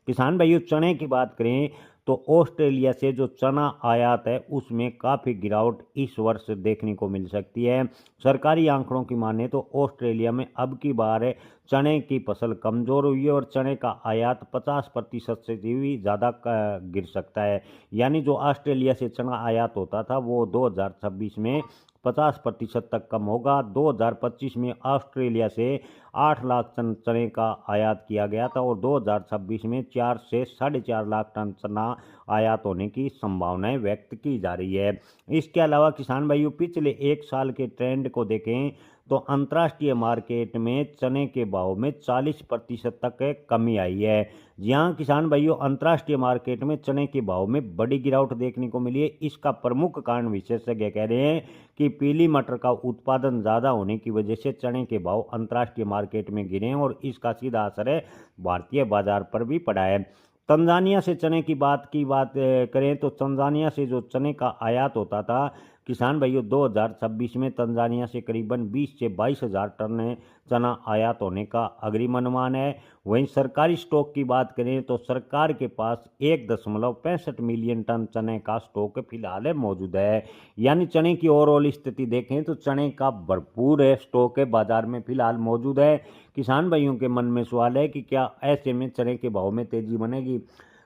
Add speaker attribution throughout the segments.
Speaker 1: किसान भाइयों, चने की बात करें तो ऑस्ट्रेलिया से जो चना आयात है उसमें काफ़ी गिरावट इस वर्ष देखने को मिल सकती है। सरकारी आंकड़ों की माने तो ऑस्ट्रेलिया में अब की बार चने की फसल कमज़ोर हुई है और चने का आयात 50% से भी ज़्यादा गिर सकता है। यानी जो ऑस्ट्रेलिया से चना आयात होता था वो 2026 में 50% तक कम होगा। 2025 में ऑस्ट्रेलिया से 8 लाख टन चने का आयात किया गया था और 2026 में 4 से 4.5 लाख टन चना आयात होने की संभावनाएं व्यक्त की जा रही है। इसके अलावा किसान भाइयों, पिछले एक साल के ट्रेंड को देखें तो अंतर्राष्ट्रीय मार्केट में चने के भाव में 40% तक कमी आई है। जहां किसान भाइयों, अंतर्राष्ट्रीय मार्केट में चने के भाव में बड़ी गिरावट देखने को मिली है। इसका प्रमुख कारण विशेषज्ञ कह रहे हैं कि पीली मटर का उत्पादन ज़्यादा होने की वजह से चने के भाव अंतर्राष्ट्रीय मार्केट में गिरे हैं और इसका सीधा असर भारतीय बाजार पर भी पड़ा है। तंजानिया से चने की बात करें तो तंजानिया से जो चने का आयात होता था किसान भाइयों, 2026 में तंजानिया से करीबन 20 से 22 हज़ार टन चना आयात होने का अग्रिम अनुमान है। वहीं सरकारी स्टॉक की बात करें तो सरकार के पास 1.65 मिलियन टन चने का स्टॉक फिलहाल मौजूद है। यानी चने की ओवरऑल स्थिति देखें तो चने का भरपूर स्टॉक बाजार में फिलहाल मौजूद है। किसान भाइयों के मन में सवाल है कि क्या ऐसे में चने के भाव में तेजी बनेगी।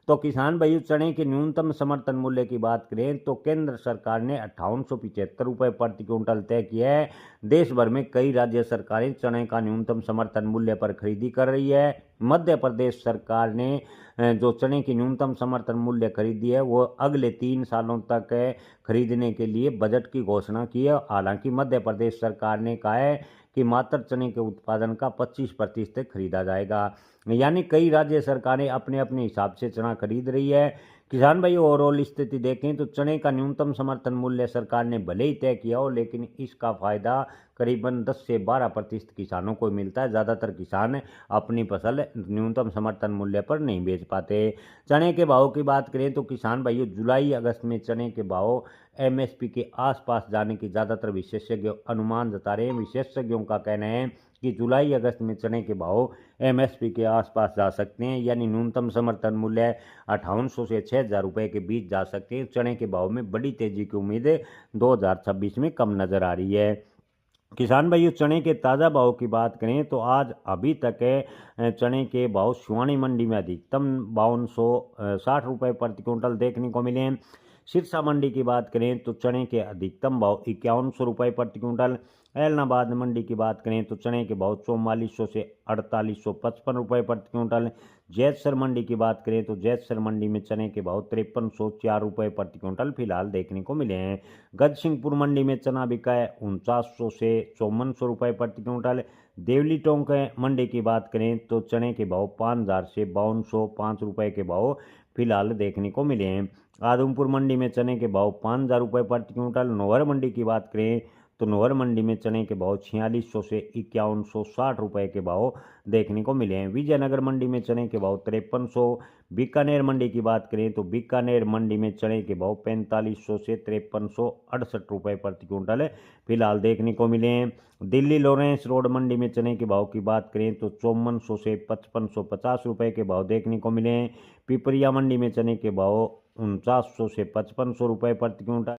Speaker 1: तो किसान भाइयों, चने के न्यूनतम समर्थन मूल्य की बात करें तो केंद्र सरकार ने 5875 रुपये प्रति क्विंटल तय किया है। देश भर में कई राज्य सरकारें चने का न्यूनतम समर्थन मूल्य पर खरीदी कर रही है। मध्य प्रदेश सरकार ने जो चने की न्यूनतम समर्थन मूल्य खरीदी है वो अगले 3 सालों तक खरीदने के लिए बजट की घोषणा की है। हालांकि मध्य प्रदेश सरकार ने कहा है कि मात्र चने के उत्पादन का 25% खरीदा जाएगा। यानी कई राज्य सरकारें अपने अपने हिसाब से चना खरीद रही है। किसान भाई, ओवरऑल स्थिति देखें तो चने का न्यूनतम समर्थन मूल्य सरकार ने भले ही तय किया हो, लेकिन इसका फायदा करीबन 10 से 12% किसानों को मिलता है। ज़्यादातर किसान अपनी फसल न्यूनतम समर्थन मूल्य पर नहीं बेच पाते। चने के भाव की बात करें तो किसान भाइयों, जुलाई अगस्त में चने के भाव एमएसपी के आसपास जाने की ज़्यादातर विशेषज्ञ अनुमान जता रहे हैं। विशेषज्ञों का कहना है कि जुलाई अगस्त में चने के भाव एमएसपी के आसपास जा सकते हैं। यानी न्यूनतम समर्थन मूल्य 5800 से 6000 रुपये के बीच जा सकते हैं। चने के भाव में बड़ी तेजी की उम्मीद 2026 में कम नजर आ रही है। किसान भाइयों, चने के ताज़ा भाव की बात करें तो आज अभी तक चने के भाव शिवानी मंडी में अधिकतम 5260 रुपये प्रति क्विंटल देखने को मिले हैं। सिरसा मंडी की बात करें तो चने के अधिकतम भाव 5100 रुपये प्रति क्विंटल। ऐलनाबाद मंडी की बात करें तो चने के भाव 4400 से 4855 रुपये प्रति क्विंटल। जैतसर मंडी की बात करें तो जैतसर मंडी में चने के भाव 5304 रुपये प्रति क्विंटल फिलहाल देखने को मिले हैं। गजसिंहपुर मंडी में चना बिका है 4900 से 5400 रुपये प्रति क्विंटल। देवली टोंक मंडी की बात करें तो चने के भाव 5000 से 5205 रुपये के भाव फिलहाल देखने को मिले हैं। आदमपुर मंडी में चने के भाव 5000 रुपये प्रति क्विंटल। नौहर मंडी की बात करें तो नौहर मंडी में चने के भाव 4600 से 5160 रुपये के भाव देखने को मिले हैं। विजयनगर मंडी में चने के भाव 5300। बीकानेर मंडी की बात करें तो बीकानेर मंडी में चने के भाव 4500 से 5368 रुपये प्रति क्विंटल फिलहाल देखने को मिले हैं। दिल्ली लॉरेंस रोड मंडी में चने के भाव की बात करें तो 5400 से 5550 रुपये के भाव देखने को मिले हैं। पिपरिया मंडी में चने के भाव 4900 से 5500 रुपये प्रति क्विंटल।